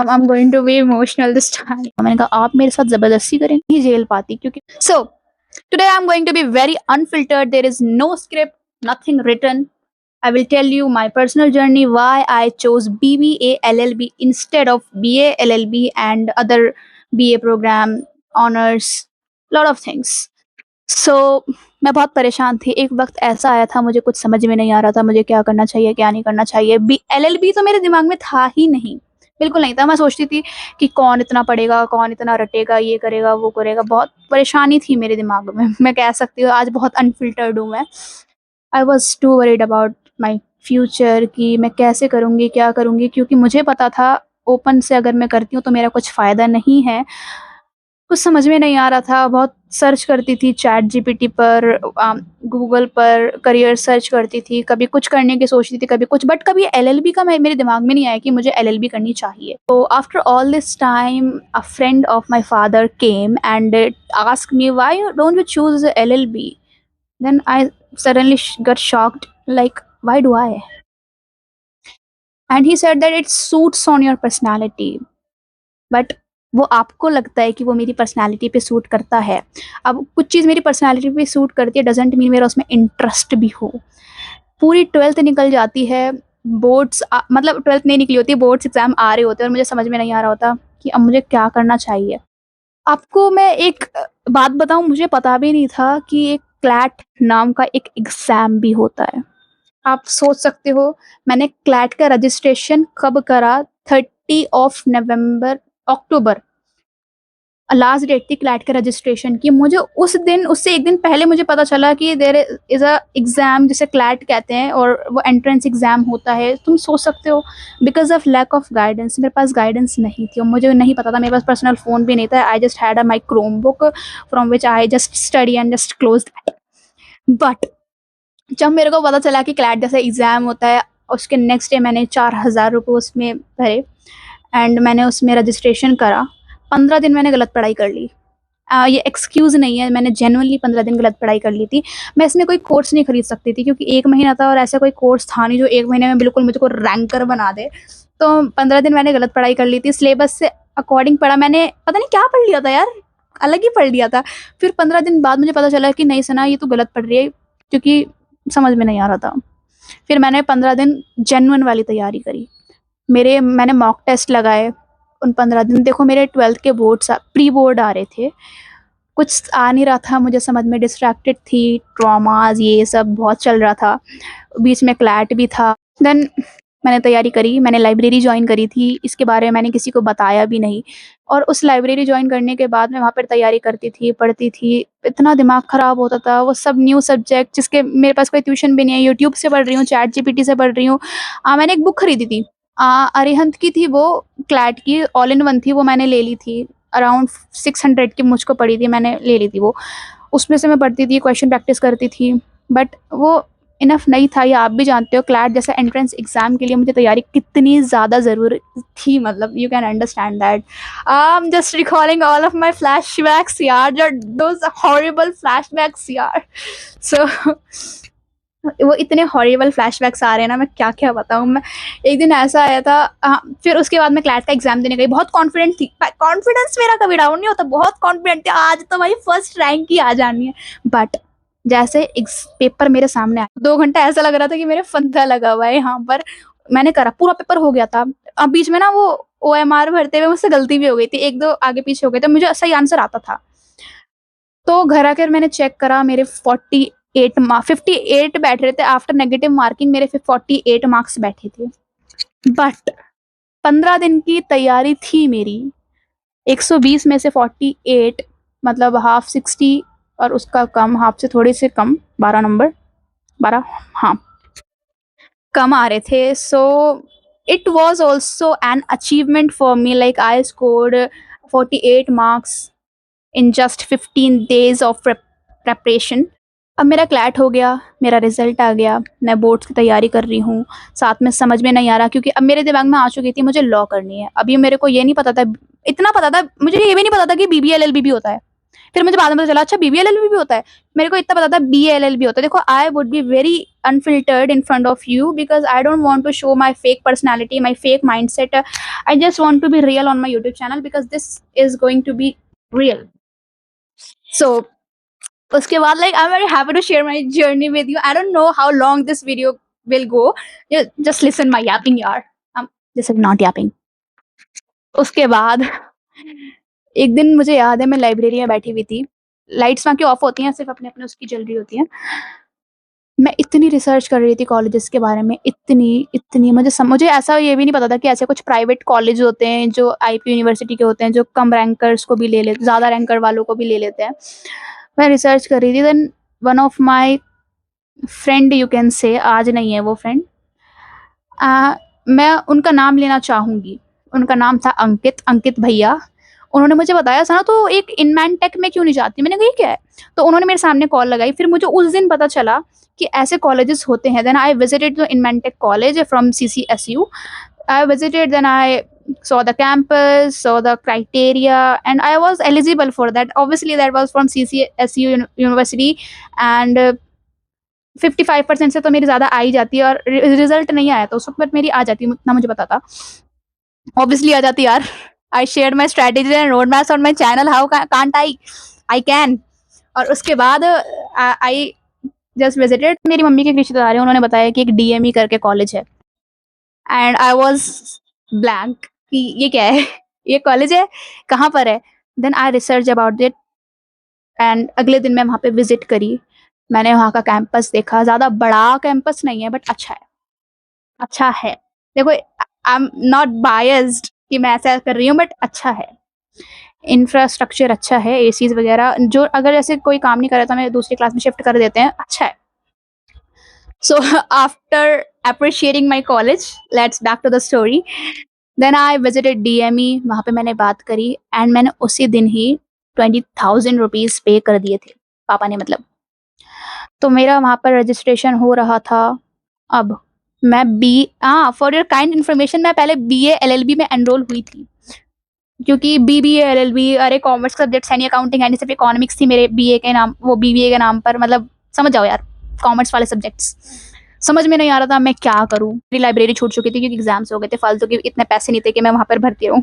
I'm going to be emotional this time. मैंने कहा आप मेरे साथ ज़बरदस्ती करें, नहीं झेल पाती क्योंकि so today I'm going to be very unfiltered. There is no script, nothing written. I will tell you my personal journey, why I chose BBA LLB instead of BA LLB and other BA program, honors, lot of things. So मैं बहुत परेशान थी। एक वक़्त ऐसा आया था मुझे कुछ समझ में नहीं आ रहा था मुझे क्या करना चाहिए, क्या नहीं करना चाहिए। LLB तो मेरे दिमाग में था ही नहीं, बिल्कुल नहीं था। मैं सोचती थी कि कौन इतना पढ़ेगा, कौन इतना रटेगा, ये करेगा, वो करेगा। बहुत परेशानी थी मेरे दिमाग में। मैं कह सकती हूँ आज बहुत अनफ़िल्टर्ड हूँ मैं। I was to worried about my future कि मैं कैसे करूँगी, क्या करूँगी? क्योंकि मुझे पता था ओपन से अगर मैं करती हूँ तो मेरा कुछ फ़ायदा नहीं है। कुछ समझ में नहीं आ रहा था, बहुत सर्च करती थी चैट जीपीटी पर, गूगल पर करियर सर्च करती थी, कभी कुछ करने की सोचती थी, कभी कुछ, बट कभी एलएलबी का मैं मेरे दिमाग में नहीं आया कि मुझे एलएलबी करनी चाहिए। तो after all this time a friend of my father came and asked me why don't you choose LLB? Then I suddenly got shocked, like, why do I? And he said that it suits on your personality. But वो आपको लगता है कि वो मेरी personality पे suit करता है। अब कुछ चीज़ मेरी पर्सनैलिटी पे सूट करती है डज़न्ट मीन मेरा उसमें इंटरेस्ट भी हो। पूरी 12th निकल जाती है, बोर्ड्स मतलब 12th नहीं निकली होती, बोर्ड्स एग्ज़ाम आ रहे होते हैं और मुझे समझ में नहीं आ रहा होता कि अब मुझे क्या करना चाहिए। आपको मैं एक बात बताऊँ, मुझे पता भी नहीं था कि एक क्लैट नाम का एक एग्ज़ाम भी होता है। आप सोच सकते हो मैंने क्लैट का रजिस्ट्रेशन कब करा? 30 of November October last date थी क्लैट के रजिस्ट्रेशन की। मुझे उस दिन, उससे एक दिन पहले मुझे पता चला कि देयर इज़ अ एग्ज़ाम जिसे क्लैट कहते हैं और वो एंट्रेंस एग्ज़ाम होता है। तुम सोच सकते हो because of lack of guidance, मेरे पास गाइडेंस नहीं थी और मुझे नहीं पता था, मेरे पास पर्सनल फ़ोन भी नहीं था। I just had my Chrome book from which I just study and just close that. But जब मेरे को पता चला कि क्लैट जैसा एग्ज़ाम होता है, उसके नेक्स्ट डे मैंने 4000 रुपए उसमें भरे एंड मैंने उसमें रजिस्ट्रेशन करा। 15 दिन मैंने गलत पढ़ाई कर ली। ये एक्सक्यूज़ नहीं है, मैंने जेन्युइनली 15 दिन गलत पढ़ाई कर ली थी। मैं इसमें कोई कोर्स नहीं खरीद सकती थी क्योंकि 1 महीना था और ऐसा कोई कोर्स था नहीं जो 1 महीने में बिल्कुल मुझको रैंकर बना दे। तो 15 दिन मैंने गलत पढ़ाई कर ली थी। सिलेबस से अकॉर्डिंग पढ़ा मैंने, पता नहीं क्या पढ़ लिया था यार, अलग ही पढ़ लिया था। फिर 15 दिन बाद मुझे पता चला कि नहीं सना, ये तू गलत पढ़ रही है, क्योंकि समझ में नहीं आ रहा था। फिर मैंने 15 दिन जेन्युइन वाली तैयारी करी। मैंने मॉक टेस्ट लगाए उन 15 दिन। देखो मेरे 12th के प्री बोर्ड आ रहे थे। कुछ आ नहीं रहा था मुझे समझ में, डिस्ट्रैक्टेड थी, ट्रॉमास ये सब बहुत चल रहा था। बीच में क्लैट भी था। देन मैंने तैयारी करी, मैंने लाइब्रेरी जॉइन करी थी, इसके बारे में मैंने किसी को बताया भी नहीं। और उस लाइब्रेरी जॉइन करने के बाद मैं वहाँ पर तैयारी करती थी, पढ़ती थी, इतना दिमाग ख़राब होता था। वो सब न्यू सब्जेक्ट जिसके मेरे पास कोई ट्यूशन भी नहीं है, यूट्यूब से पढ़ रही हूँ, चैट जीपीटी से पढ़ रही हूँ। मैंने एक बुक खरीदी थी, अरिहंत की थी वो, क्लैट की ऑल इन वन थी, वो मैंने ले ली थी। अराउंड 600 की मुझको पड़ी थी, मैंने ले ली थी वो। उसमें से मैं पढ़ती थी, क्वेश्चन प्रैक्टिस करती थी, बट वो इनफ नहीं था। ये आप भी जानते हो क्लैट जैसा एंट्रेंस एग्ज़ाम के लिए मुझे तैयारी कितनी ज़्यादा ज़रूरी थी, मतलब you can understand that. I am just recalling all of my flashbacks यार, जो दोज़ हॉरिबल फ्लैशबैक्स यार। सो वो इतने हॉरिबल फ्लैशबैक्स आ रहे हैं ना, मैं क्या-क्या बताऊँ मैं। एक दिन ऐसा आया था, फिर उसके बाद मैं क्लैट का एग्ज़ाम देने गई, बहुत कॉन्फिडेंट थी। कॉन्फिडेंस मेरा कभी डाउन नहीं होता, बहुत कॉन्फिडेंट थी, आज तो भाई फर्स्ट रैंक ही आ जानी है। बट जैसे पेपर मेरे सामने आया, 2 घंटा ऐसा लग रहा था कि मेरे फंदा लगा हुआ है यहाँ पर। मैंने करा, पूरा पेपर हो गया था। अब बीच में ना वो ओएमआर भरते हुए मुझसे गलती भी हो गई थी, 1-2 आगे-पीछे हो गए थे, मुझे सही आंसर आता था। तो घर आकर मैंने चेक करा, मेरे 58 बैठ रहे थे, आफ्टर नेगेटिव मार्किंग मेरे फिर 48 मार्क्स बैठे थे। बट 15 दिन की तैयारी थी मेरी, 120 में से 48 मतलब हाफ 60 और उसका कम, हाफ से थोड़े से कम 12 नंबर, 12, हाँ, कम आ रहे थे। So it was also an achievement for me, like I scored 48 marks in just 15 days of preparation. अब मेरा क्लैट हो गया, मेरा रिज़ल्ट आ गया, मैं बोर्ड्स की तैयारी कर रही हूँ, साथ में समझ में नहीं आ रहा क्योंकि अब मेरे दिमाग में आ चुकी थी मुझे लॉ करनी है। अभी मेरे को ये नहीं पता था, इतना पता था मुझे, ये भी नहीं पता था कि बीबीए एलएलबी भी होता है। फिर मुझे बाद में पता चला अच्छा BBA LLB भी होता है। मेरे को इतना पता था BALL भी होता है। देखो I would be very unfiltered in front of you because I don't want to show my fake personality, my fake mindset. I just want to be real on my YouTube channel because this is going to be real. So उसके बाद like I'm very happy to share my journey with you. I don't know how long this video will go. Just listen my yapping yaar. This is not yapping. उसके बाद एक दिन मुझे याद है मैं लाइब्रेरी में बैठी हुई थी। लाइट्स वहाँ की ऑफ होती हैं, सिर्फ़ अपने-अपने उसकी जल रही होती हैं। मैं इतनी रिसर्च कर रही थी कॉलेजेस के बारे में, इतनी मुझे ऐसा ये भी नहीं पता था कि ऐसे कुछ प्राइवेट कॉलेज होते हैं जो आईपी यूनिवर्सिटी के होते हैं, जो कम रैंकर्स को भी ले लेते, ज़्यादा रैंकर वालों को भी ले लेते हैं। मैं रिसर्च कर रही थी, then one of my friend you can say, आज नहीं है वो फ्रेंड, मैं उनका नाम लेना चाहूँगी। उनका नाम था अंकित भैया। उन्होंने मुझे बताया सना तो एक इनमैन टेक में क्यों नहीं जाती? मैंने कहा ये क्या है? तो उन्होंने मेरे सामने कॉल लगाई, फिर मुझे उस दिन पता चला कि ऐसे कॉलेजेस होते हैं। Then I visited the Inmantec college from CCSU. I visited, then I saw the campus, saw the criteria, and I was eligible for that. Obviously, that was from CCSU University, and 55% से तो मेरी ज़्यादा आ ही जाती है, और result नहीं आया तो उस वक़्त मेरी आ जाती, इतना मुझे पता था। ऑब्वियसली आ जाती यार। I shared my strategy and road maps on my channel, how can't I? I can. और उसके बाद आई जस्ट विजिटेड, मेरी मम्मी के एक रिश्तेदार हैं, उन्होंने बताया कि एक DME करके कॉलेज है, एंड आई वाज ब्लैंक कि ये क्या है? ये कॉलेज है? कहाँ पर है? Then I research about it, and अगले दिन मैं वहाँ पे विज़िट करी। मैंने वहाँ का कैंपस देखा, ज़्यादा बड़ा कैंपस नहीं है बट अच्छा है, अच्छा है। देखो आई एम नॉट बायस्ड कि मैं ऐसा कर रही हूँ, बट अच्छा है। इंफ्रास्ट्रक्चर अच्छा है, एसीज़ वगैरह, जो अगर ऐसे कोई काम नहीं कर रहा तो हमें दूसरी क्लास में शिफ्ट कर देते हैं, अच्छा है। So after appreciating my college, let's back to the story. Then I visited DME, वहाँ पे मैंने बात करी, एंड मैंने उसी दिन ही 20,000 रुपीज़ पे कर दिए थे, पापा ने मतलब। तो मेरा वहाँ पर रजिस्ट्रेशन हो रहा था। अब मैं फॉर योर काइंड इन्फॉर्मेशन, मैं पहले BA LLB में एनरोल हुई थी, क्योंकि BBA LLB, अरे कॉमर्स सब्जेक्ट्स है नहीं, अकाउंटिंग है नहीं, सिर्फ इकोनॉमिक्स थी मेरे BA के नाम, वो BBA के नाम पर, मतलब समझ जाओ यार, कॉमर्स वाले सब्जेक्ट्स। समझ में नहीं आ रहा था मैं क्या करूँ? मेरी लाइब्रेरी छूट चुकी थी क्योंकि एग्ज़ाम्स हो गए थे, फालतू के इतने पैसे नहीं थे कि मैं वहाँ पर भर्ती रहूँ।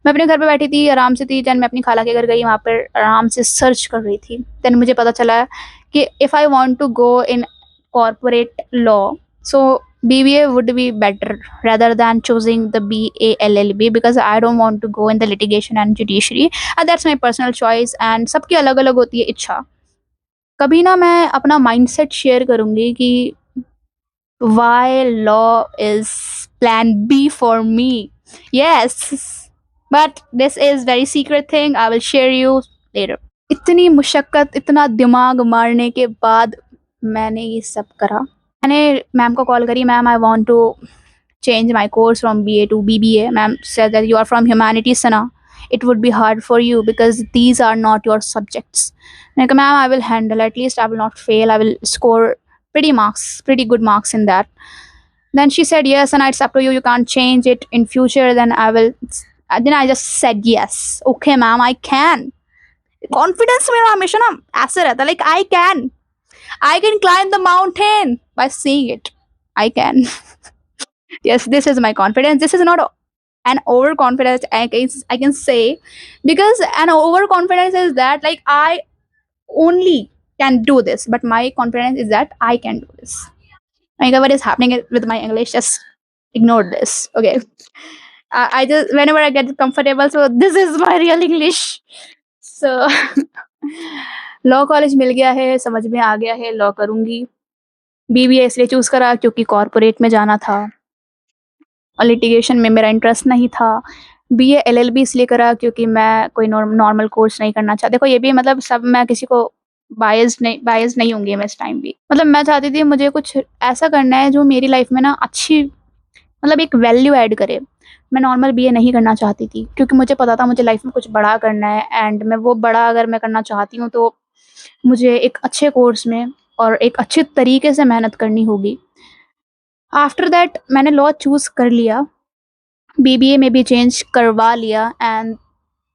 मैं अपने घर पे बैठी थी, आराम से थी, देन मैं अपनी खाला के घर गई, वहाँ पर आराम से सर्च कर रही थी। देन मुझे पता चला कि if I want to go in corporate law, so BBA would be better rather than choosing the BALLB, because I don't want to go in the litigation and judiciary, and that's my personal choice, and सबकी अलग-अलग होती है इच्छा। कभी ना मैं अपना mindset share करूँगी कि why law is plan B for me. Yes, but this is very secret thing, I will share you later. इतनी मुशक्कत, इतना दिमाग मारने के बाद मैंने ये सब करा। मैंने मैम को कॉल करी, ma'am I want to change my course from BA to BBA. Ma'am said that you are from humanities, Sana. It would be hard for you because these are not your subjects. Like, ma'am, I will handle. At least I will not fail. I will score pretty good marks in that. Then she said yes, and it's up to you. You can't change it in future. Then I will. Then I just said yes. Okay, ma'am, I can. Confidence मेरा हमेशा ना ऐसे रहता है, like I can climb the mountain by seeing it. I can. Yes, this is my confidence. This is not an overconfidence, I can say, because an overconfidence is that like I only can do this, but my confidence is that I can do this. Like, what is happening with my English? Just ignore this. Okay. I just, whenever I get comfortable, so this is my real English. So law college मिल गया है, समझ में आ गया है, law करूँगी। BBA इसलिए choose करा क्योंकि कॉर्पोरेट में जाना था और लिटिगेशन में मेरा इंटरेस्ट नहीं था। BA LLB इसलिए करा क्योंकि मैं कोई नॉर्मल कोर्स नहीं करना चाहती। देखो ये भी मतलब सब, मैं किसी को बायस्ड नहीं होंगी मैं इस टाइम भी। मतलब मैं चाहती थी मुझे कुछ ऐसा करना है जो मेरी लाइफ में ना अच्छी, मतलब एक वैल्यू ऐड करे। मैं नॉर्मल BA नहीं करना चाहती थी क्योंकि मुझे पता था मुझे लाइफ में कुछ बड़ा करना है, एंड मैं वो बड़ा अगर मैं करना चाहती हूँ तो मुझे एक अच्छे कोर्स में और एक अच्छे तरीके से मेहनत करनी होगी। आफ्टर दैट मैंने लॉ चूज़ कर लिया, BBA में भी चेंज करवा लिया, and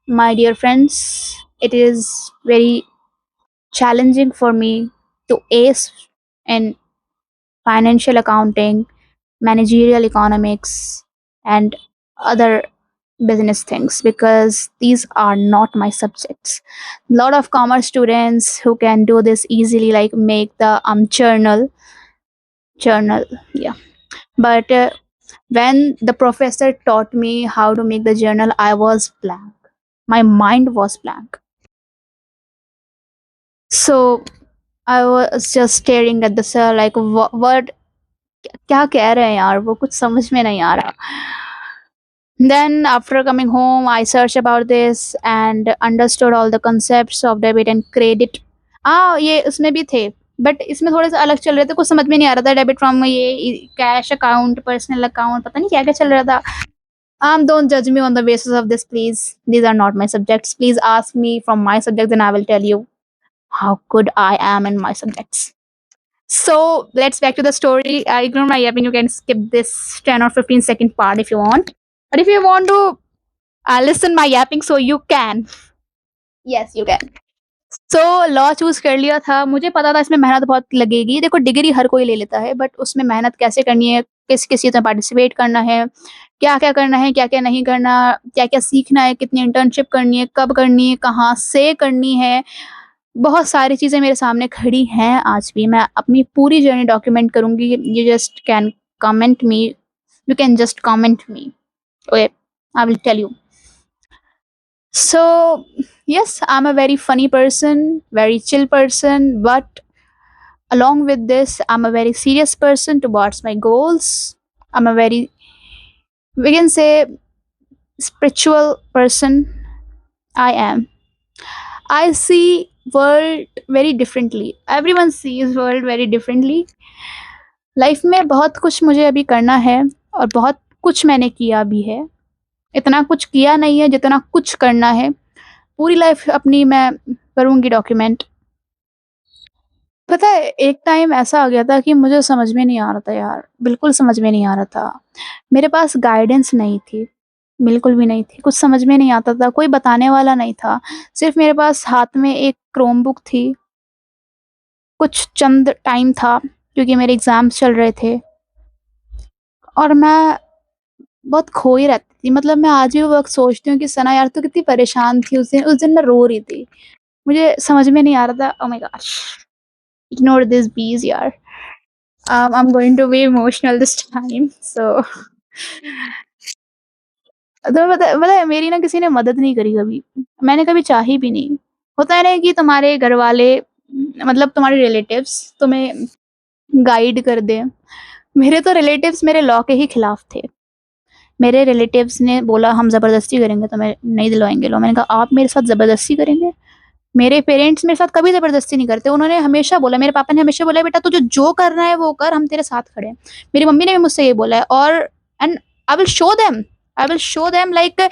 my dear friends, it is very challenging for me to ace in financial accounting, managerial economics, and other business things because these are not my subjects. A lot of commerce students who can do this easily, like make the journal, yeah. But when the professor taught me how to make the journal, I was blank. My mind was blank. So I was just staring at the sir like what क्या कह रहे हैं यार वो कुछ समझ में नहीं आ रहा. Then after coming home, I searched about this and understood all the concepts of debit and credit. ये उसमें भी थे बट इसमें थोड़े से अलग चल रहे थे. कुछ समझ में नहीं आ रहा था. डेबिट फ्रॉम ये कैश अकाउंट, पर्सनल अकाउंट, पता नहीं क्या क्या चल रहा था. Don't judge me on the basis of this, please. These are not my subjects. Please ask me from my subjects, and I will tell you how good I am in my subjects. So let's back to the story. I ignore my yapping. You can skip this 10 or 15-second part if you want. But if you want to listen my yapping, so you can. Yes, you can. So law choose कर लिया था. मुझे पता था इसमें मेहनत बहुत लगेगी. देखो डिग्री हर कोई ले लेता है बट उसमें मेहनत कैसे करनी है, किस-किस चीज़ में पार्टिसिपेट करना है, क्या-क्या करना है, क्या-क्या नहीं करना, क्या-क्या सीखना है, कितनी इंटर्नशिप करनी है, कब करनी है, कहाँ से करनी है. बहुत सारी चीज़ें मेरे सामने खड़ी हैं आज भी. मैं अपनी पूरी जर्नी डॉक्यूमेंट करूँगी. You just can comment me. You can just comment me. Okay, I will tell you. So, yes, I'm a very funny person, very chill person, but along with this, I'm a very serious person towards my goals. I'm a very, we can say, spiritual person. I am. I see world very differently. Everyone sees world very differently. Life में बहुत कुछ मुझे अभी करना है और बहुत कुछ मैंने किया भी है. इतना कुछ किया नहीं है जितना कुछ करना है. पूरी लाइफ अपनी मैं करूँगी डॉक्यूमेंट. पता है एक टाइम ऐसा आ गया था कि मुझे समझ में नहीं आ रहा था यार, बिल्कुल समझ में नहीं आ रहा था. मेरे पास गाइडेंस नहीं थी, बिल्कुल भी नहीं थी. कुछ समझ में नहीं आता था, कोई बताने वाला नहीं था. सिर्फ़ मेरे पास हाथ में एक क्रोम बुक थी. कुछ चंद टाइम था क्योंकि मेरे एग्ज़ाम्स चल रहे थे और मैं बहुत खोई रहती थी. मतलब मैं आज भी वो वक़्त सोचती हूँ कि सना यार तू कितनी परेशान थी उस दिन. उस दिन मैं रो रही थी. मुझे समझ में नहीं आ रहा था. Oh my gosh! Ignore this please यार. I'm going to be emotional this time. So तो पता है मेरी ना किसी ने मदद नहीं करी कभी. मैंने कभी चाही भी नहीं. होता है ना कि तुम्हारे घरवाले मतलब तुम्हारे रिलेटिव्स तुम्हें गाइड कर दें. मेरे तो रिलेटिव्स मेरे लॉ के ही खिलाफ थे. मेरे रिलेटिव्स ने बोला हम ज़बरदस्ती करेंगे तुम्हें नहीं दिलवाएँगे लॉ. मैंने कहा आप मेरे साथ ज़बरदस्ती करेंगे? मेरे पेरेंट्स मेरे साथ कभी ज़बरदस्ती नहीं करते. उन्होंने हमेशा बोला, मेरे पापा ने हमेशा बोला बेटा तुझे जो करना है वो कर, हम तेरे साथ खड़े हैं. मेरी मम्मी ने भी मुझसे ये बोला है. और and I will show them like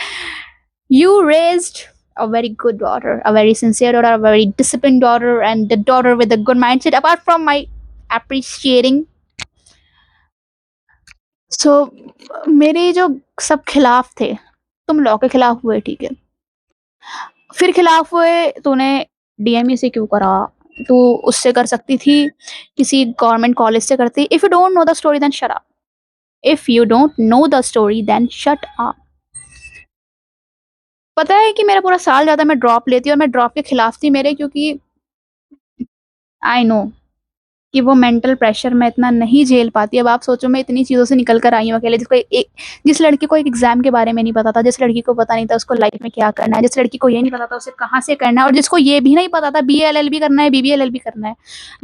you raised a very good daughter, a very sincere daughter, a very disciplined daughter, and the daughter with a good mindset. Apart from my appreciating, so मेरे जो सब खिलाफ थे. तुम law के खिलाफ हुए ठीक है. फिर खिलाफ हुए तूने डीएमई से क्यों करा? तू उससे कर सकती थी, किसी गवर्नमेंट कॉलेज से करती. If you don't know the story then shut up. If you don't know the story then shut up. पता है कि मेरा पूरा साल जाता मैं ड्रॉप लेती और मैं ड्रॉप के खिलाफ थी मेरे क्योंकि आई नो कि वो मेंटल प्रेशर मैं इतना नहीं झेल पाती. अब आप सोचो मैं इतनी चीज़ों से निकल कर आई हूँ अकेले. जिस लड़की को एक एग्ज़ाम के बारे में नहीं पता था, जिस लड़की को पता नहीं था उसको लाइफ में क्या करना है, जिस लड़की को ये नहीं पता था उसे कहाँ से करना है और जिसको ये भी नहीं पता था बीए एलएलबी करना है, बीबीए एलएलबी करना है,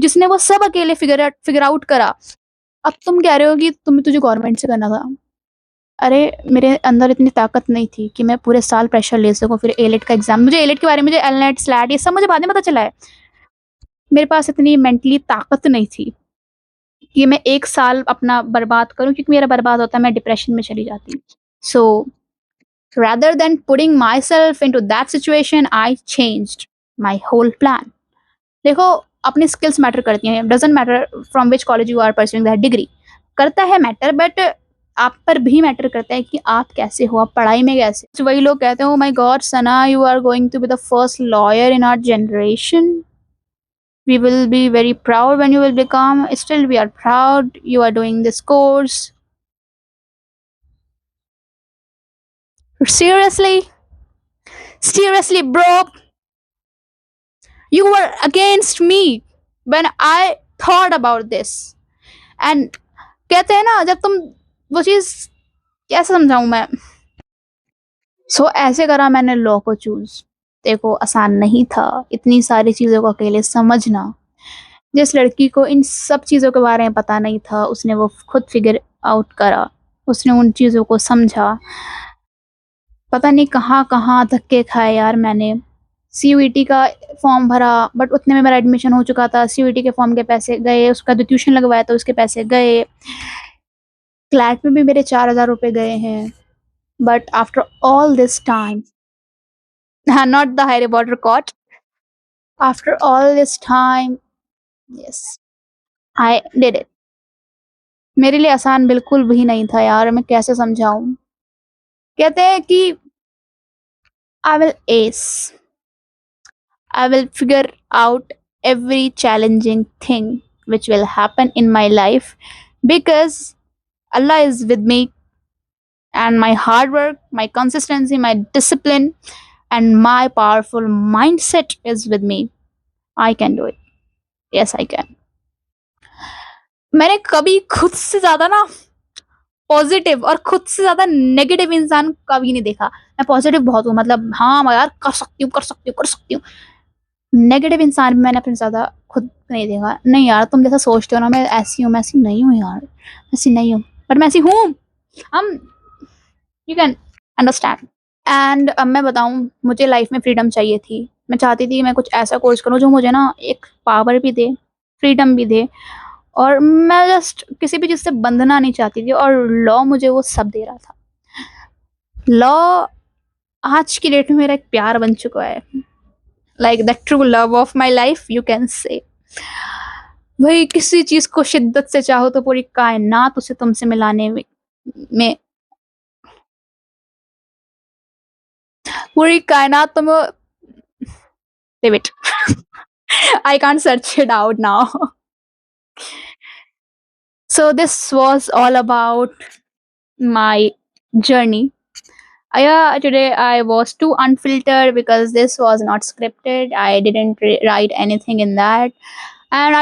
जिसने वो सब अकेले फिगर आउट करा. अब तुम कह रहे हो कि तुझे गवर्नमेंट से करना था. अरे मेरे अंदर इतनी ताकत नहीं थी कि मैं पूरे साल प्रेशर ले सकूँ. फिर एलेट का एग्ज़ाम, मुझे एलेट के बारे में, मुझे एलनेट, स्लैट ये सब मुझे बाद में पता चला है. मेरे पास इतनी मेंटली ताकत नहीं थी कि मैं 1 साल अपना बर्बाद करूँ क्योंकि मेरा बर्बाद होता मैं डिप्रेशन में चली जाती. सो rather than putting myself into that situation, I changed my whole plan. देखो अपनी स्किल्स मैटर करती हैं. Doesn't matter from which college you are pursuing that degree. करता है मैटर बट आप पर भी मैटर करता है कि आप कैसे हो, आप पढ़ाई में कैसे। तो वही लोग कहते हैं, oh my god Sana, you are going to be the first lawyer in our generation, we will be very proud when you will become. Still we are proud you are doing this course. Seriously, seriously bro, you were against me when I thought about this. And कहते हैं ना, जब तुम वो चीज, कैसे समझाऊं मैं। ऐसे करा मैंने लॉ को चूज। देखो आसान नहीं था इतनी सारी चीजों को अकेले समझना। जिस लड़की को इन सब चीज़ों के बारे में पता नहीं था, उसने वो खुद फिगर आउट करा, उसने उन चीज़ों को समझा। पता नहीं कहाँ-कहाँ धक्के खाए यार मैंने। सीयूईटी का फॉर्म भरा, बट उतने में मेरा एडमिशन हो चुका था। सीयूईटी के फॉर्म के पैसे गए, उसका जो ट्यूशन लगवाया था उसके पैसे गए। क्लैट में भी मेरे 4000 रुपए गए हैं। But after all this time not the Harry Potter quote, after all this time, yes, I did it. मेरे लिए आसान बिल्कुल भी नहीं था यार, मैं कैसे समझाऊँ? कहते हैं कि I will S, I will figure out every challenging thing which will happen in my life because Allah is with me, and my hard work, my consistency, my discipline, and my powerful mindset is with me. I can do it. Yes, I can. मैंने कभी खुद से ज़्यादा ना positive और खुद से ज़्यादा नेगेटिव इंसान कभी नहीं देखा। मैं पॉजिटिव बहुत हूँ, मतलब हाँ, मैं यार कर सकती हूँ, कर सकती हूँ, कर सकती हूँ। नेगेटिव इंसान भी मैंने अपने ज़्यादा खुद नहीं देखा। नहीं यार, तुम जैसा सोचते हो ना मैं ऐसी हूँ, मैं ऐसी नहीं हूँ यार, ऐसी नहीं हूँ, बट मैं ऐसी हूँ। हम, यू कैन अंडरस्टैंड। एंड अब मैं बताऊँ, मुझे लाइफ में फ्रीडम चाहिए थी। मैं चाहती थी मैं कुछ ऐसा कोर्स करूँ जो मुझे ना एक पावर भी दे, फ्रीडम भी दे, और मैं जस्ट किसी भी चीज़ से बंधना नहीं चाहती थी, और लॉ मुझे वो सब दे रहा था। लॉ आज की डेट में मेरा एक प्यार बन चुका है, like the true love of my life you can से। भाई किसी चीज को शिद्दत से चाहो तो पूरी कायनात उसे तुमसे मिलाने में पूरी कायनात तुम, leave it. I can't search it out now. So this was all about my journey. Yeah, today I was too unfiltered because this was not scripted. I didn't write anything in that, and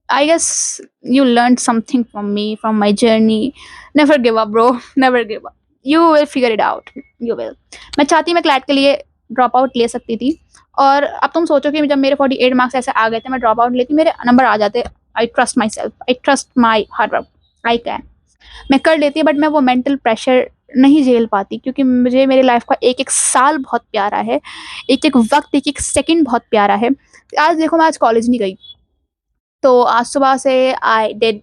I guess you learned something from me, from my journey. Never give up, bro. Never give up. You will figure it out. You will. मैं चाहती मैं CLAT के लिए drop out ले सकती थी, और अब तुम सोचो कि जब मेरे 48 मार्क्स ऐसे आ गए थे, मैं ड्रॉप आउट लेती, मेरे नंबर आ जाते। I trust my self, I trust my hard work, I can, मैं कर लेती। बट मैं वो मेंटल प्रेशर नहीं झेल पाती, क्योंकि मुझे मेरी लाइफ का एक एक साल बहुत प्यारा है, एक एक वक्त, एक एक सेकंड बहुत प्यारा है। आज देखो, मैं आज कॉलेज नहीं गई, तो आज सुबह से I did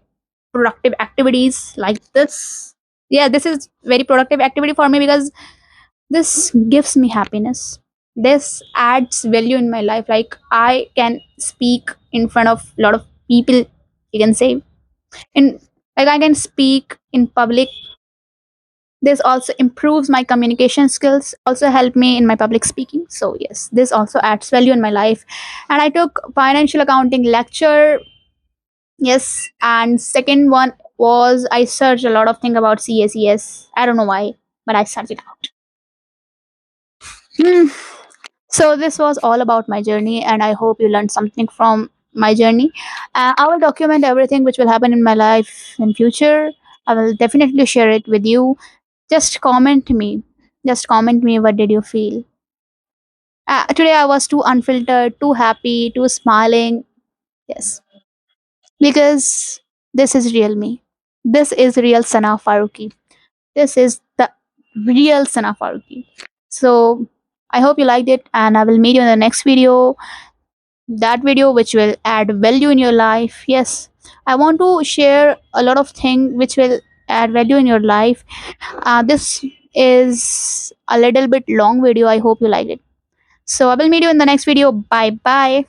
productive activities like this. Yeah, this is very productive activity for me because this gives me happiness. This adds value in my life. Like I can speak in front of a lot of people. You can say in, like I can speak in public. This also improves my communication skills. Also help me in my public speaking. So yes, this also adds value in my life. And I took financial accounting lecture. Yes, and second one was I searched a lot of thing about CACS. I don't know why, but I searched it out. Hmm. So this was all about my journey, and I hope you learned something from my journey. I will document everything which will happen in my life in future. I will definitely share it with you. Just comment me. Just comment me. What did you feel? Today I was too unfiltered, too happy, too smiling. Yes, because this is real me. This is real Sana Faruqi. This is the real Sana Faruqi. So I hope you liked it, and I will meet you in the next video. That video which will add value in your life. Yes, I want to share a lot of things which will add value in your life. This is a little bit long video. I hope you liked it. So I will meet you in the next video. Bye bye.